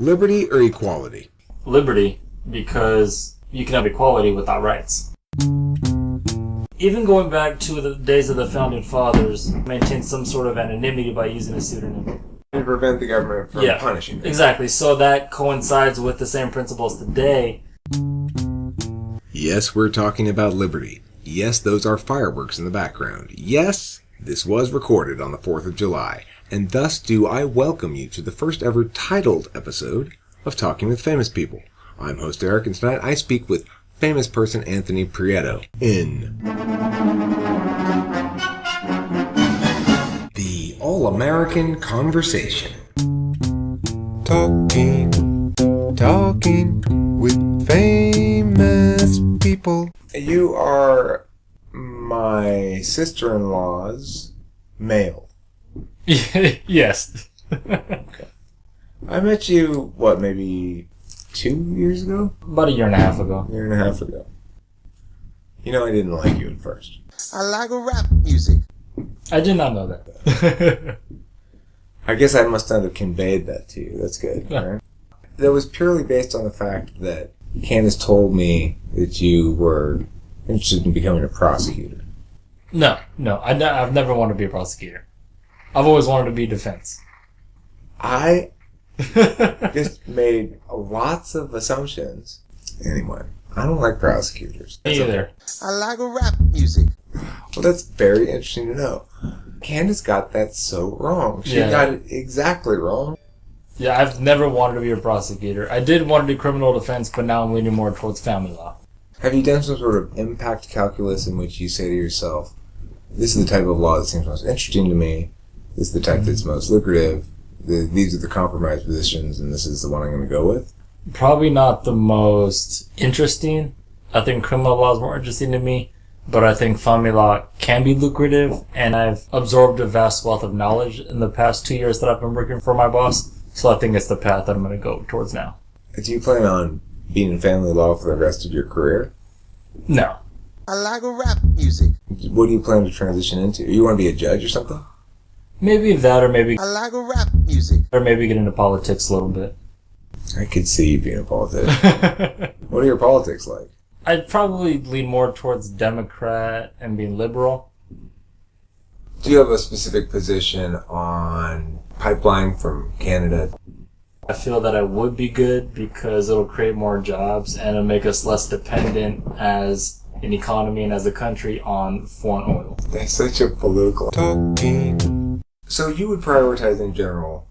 Liberty or equality? Liberty, because you can have equality without rights. Even going back to the days of the Founding Fathers, maintain some sort of anonymity by using a pseudonym. And prevent the government from punishing them. Exactly. So that coincides with the same principles today. Yes, we're talking about liberty. Yes, those are fireworks in the background. Yes, this was recorded on the 4th of July. And thus do I welcome you to the first ever titled episode of Talking with Famous People. I'm host Eric, and tonight I speak with famous person Anthony Prieto in the All-American Conversation. Talking with famous people. You are my sister-in-law's male. Yes. Okay. I met you, maybe 2 years ago? About a year and a half ago. A year and a half ago. You know, I didn't like you at first. I like rap music. I did not know that. I guess I must not have conveyed that to you. That's good. Yeah. Right? That was purely based on the fact that Candace told me that you were interested in becoming a prosecutor. No. I've never wanted to be a prosecutor. I've always wanted to be defense. I just made lots of assumptions. Anyway, I don't like prosecutors. Me either. I like rap music. Well, that's very interesting to know. Candace got that so wrong. She got it exactly wrong. Yeah, I've never wanted to be a prosecutor. I did want to do criminal defense, but now I'm leaning more towards family law. Have you done some sort of impact calculus in which you say to yourself, this is the type of law that seems most interesting to me, this is the type that's most lucrative, these are the compromise positions, and this is the one I'm going to go with? Probably not the most interesting. I think criminal law is more interesting to me, but I think family law can be lucrative, and I've absorbed a vast wealth of knowledge in the past 2 years that I've been working for my boss, so I think it's the path that I'm going to go towards now. Do you plan on being in family law for the rest of your career? No. I like rap music. What do you plan to transition into? You want to be a judge or something? Maybe that, or maybe rap music. Or maybe get into politics a little bit. I could see you being a politician. What are your politics like? I'd probably lean more towards Democrat and being liberal. Do you have a specific position on pipeline from Canada? I feel that I would be good because it'll create more jobs and it'll make us less dependent as an economy and as a country on foreign oil. That's such a political talking. So you would prioritize in general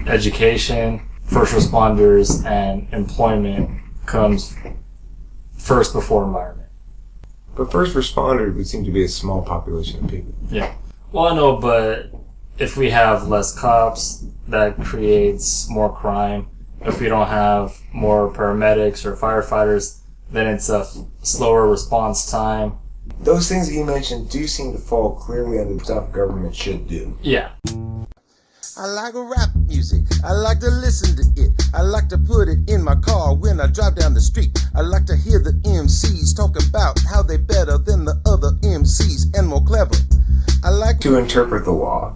education, first responders, and employment comes first before environment. But first responders would seem to be a small population of people. Yeah. Well, I know, but if we have less cops, that creates more crime. If we don't have more paramedics or firefighters, then it's a slower response time. Those things that you mentioned do seem to fall clearly under the stuff government should do. Yeah. I like rap music. I like to listen to it. I like to put it in my car when I drive down the street. I like to hear the MCs talk about how they better than the other MCs and more clever. I like to interpret the law.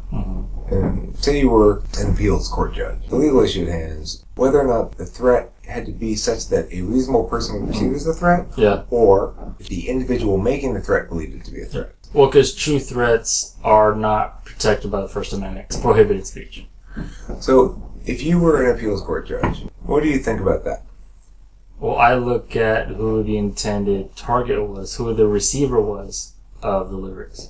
And say you were an appeals court judge. The legal issue at hand is whether or not the threat had to be such that a reasonable person would perceive it as a threat, or if the individual making the threat believed it to be a threat. Well, because true threats are not protected by the First Amendment. It's prohibited speech. So, if you were an appeals court judge, what do you think about that? Well, I look at who the intended target was, who the receiver was of the lyrics.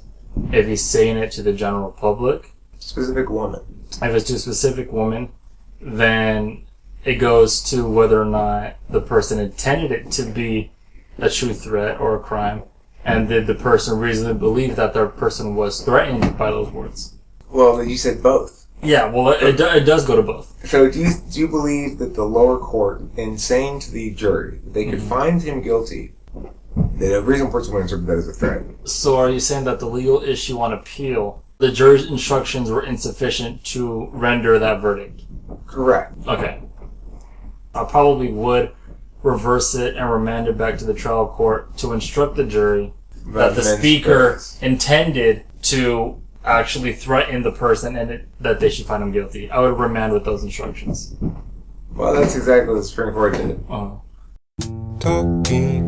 If he's saying it to the general public, specific woman. If it's to a specific woman, then it goes to whether or not the person intended it to be a true threat or a crime, and did the person reasonably believe that their person was threatened by those words. Well, you said both. Yeah, well, it does go to both. So do you believe that the lower court, in saying to the jury that they could find him guilty, that a reasonable person would interpret that as a threat? So are you saying that the legal issue on appeal, the jury's instructions were insufficient to render that verdict? Correct. Okay. I probably would reverse it and remand it back to the trial court to instruct the jury that the speaker intended to actually threaten the person and that they should find him guilty. I would remand with those instructions. Well, that's exactly what the Supreme Court did. Talking.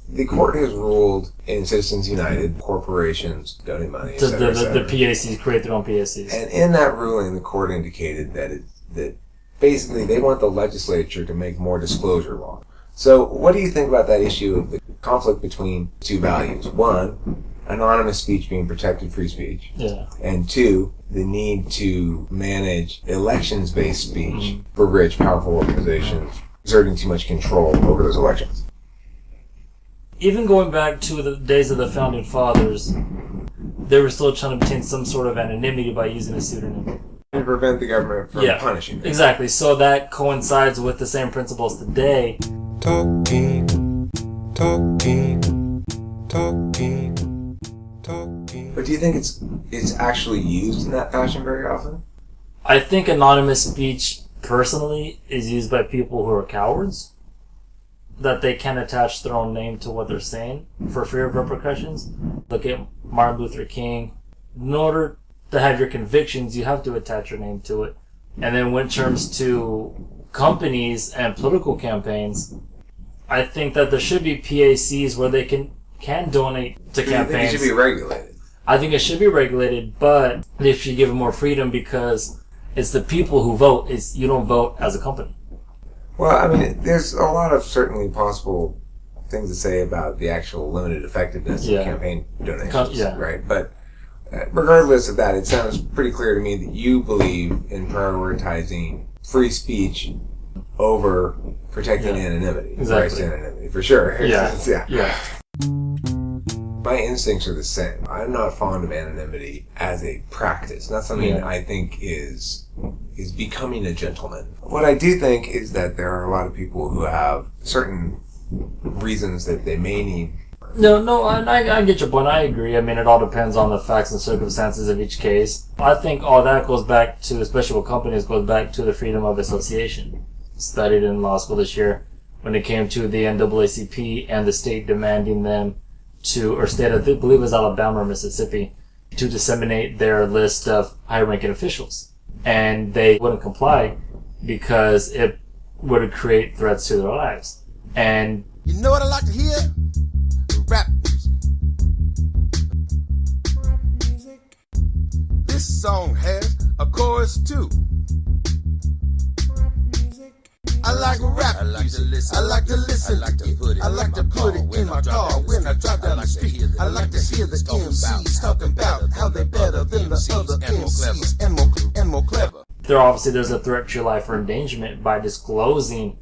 The court has ruled in Citizens United, corporations donate money, etc. The PACs create their own PACs. And in that ruling, the court indicated that basically they want the legislature to make more disclosure law. So what do you think about that issue of the conflict between two values? One, anonymous speech being protected free speech. Yeah. And two, the need to manage elections-based speech for rich, powerful organizations exerting too much control over those elections. Even going back to the days of the Founding Fathers, they were still trying to obtain some sort of anonymity by using a pseudonym. And prevent the government from punishing them. Exactly. So that coincides with the same principles today. Talking. But do you think it's actually used in that fashion very often? I think anonymous speech, personally, is used by people who are cowards. That they can't attach their own name to what they're saying for fear of repercussions. Look at Martin Luther King. In order to have your convictions, you have to attach your name to it. And then when it comes to companies and political campaigns, I think that there should be PACs where they can donate to campaigns. You think it should be regulated? I think it should be regulated, but they should give them more freedom because it's the people who vote. You don't vote as a company. Well, I mean, there's a lot of certainly possible things to say about the actual limited effectiveness of campaign donations, right? But regardless of that, it sounds pretty clear to me that you believe in prioritizing free speech over protecting anonymity. Exactly. Rights to anonymity, for sure. Yeah. My instincts are the same. I'm not fond of anonymity as a practice. Not something I think is becoming a gentleman. What I do think is that there are a lot of people who have certain reasons that they may need. No, and I get your point. I agree. I mean, it all depends on the facts and circumstances of each case. I think all that goes back to, especially with companies, goes back to the freedom of association. Studied in law school this year when it came to the NAACP and the state demanding them to, or state, I believe it was Alabama or Mississippi, to disseminate their list of high-ranking officials. And they wouldn't comply because it would create threats to their lives. And you know what I like to hear? Rap music. This song has a chorus too. I like rap music. I like to listen. I like to put it in my car when I drive down the street. I like to hear the MCs talking about how they better than the other MCs and more clever. There's a threat to your life or endangerment by disclosing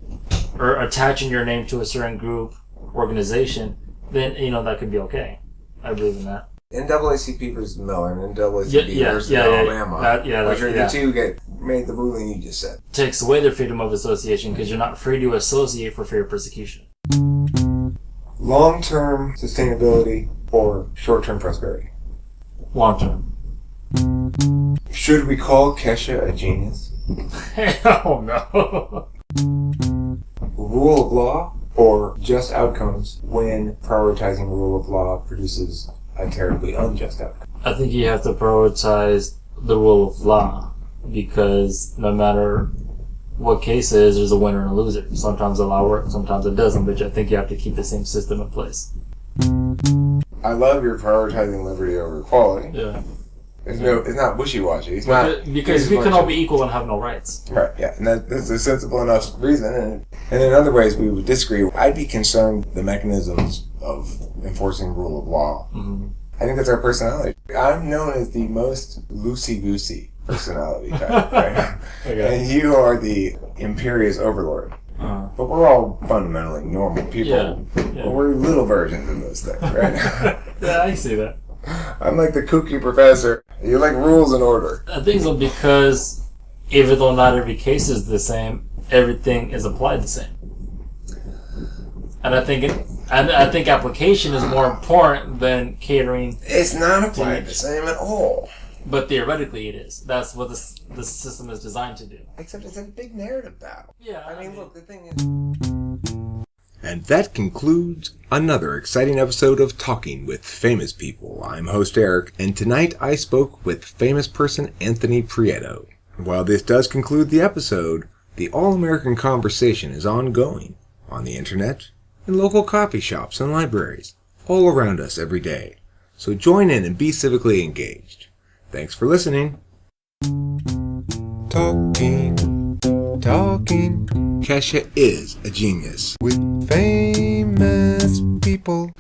or attaching your name to a certain group, organization, then, that could be okay. I believe in that. NAACP versus Miller and NAACP versus Alabama. Which are the two made the ruling you just said. Takes away their freedom of association because you're not free to associate for fear of persecution. Long-term sustainability or short-term prosperity? Long-term. Should we call Kesha a genius? Hell no. Rule of law or just outcomes when prioritizing rule of law produces a terribly unjust outcome? I think you have to prioritize the rule of law because no matter what case it is, there's a winner and a loser. Sometimes the law works, sometimes it doesn't, but I think you have to keep the same system in place. I love your prioritizing liberty over equality. Yeah. It's not wishy-washy. Because we can all be equal and have no rights. Right, yeah. And that's a sensible enough reason. And in other ways we would disagree. I'd be concerned the mechanisms of enforcing rule of law. Mm-hmm. I think that's our personality. I'm known as the most loosey-goosey personality type, right? Okay. And you are the imperious overlord. Uh-huh. But we're all fundamentally normal people. Yeah. We're little versions of those things, right? Yeah, I see that. I'm like the kooky professor. You like rules and order. I think so because even though not every case is the same, everything is applied the same. And I think application is more important than catering. It's not applied the same at all. But theoretically it is. That's what the system is designed to do. Except it's a big narrative battle. Yeah. I mean, look, the thing is... And that concludes another exciting episode of Talking with Famous People. I'm host Eric, and tonight I spoke with famous person Anthony Prieto. While this does conclude the episode, the all-American conversation is ongoing on the internet, in local coffee shops and libraries, all around us every day. So join in and be civically engaged. Thanks for listening. Talking. Kesha is a genius. With famous people.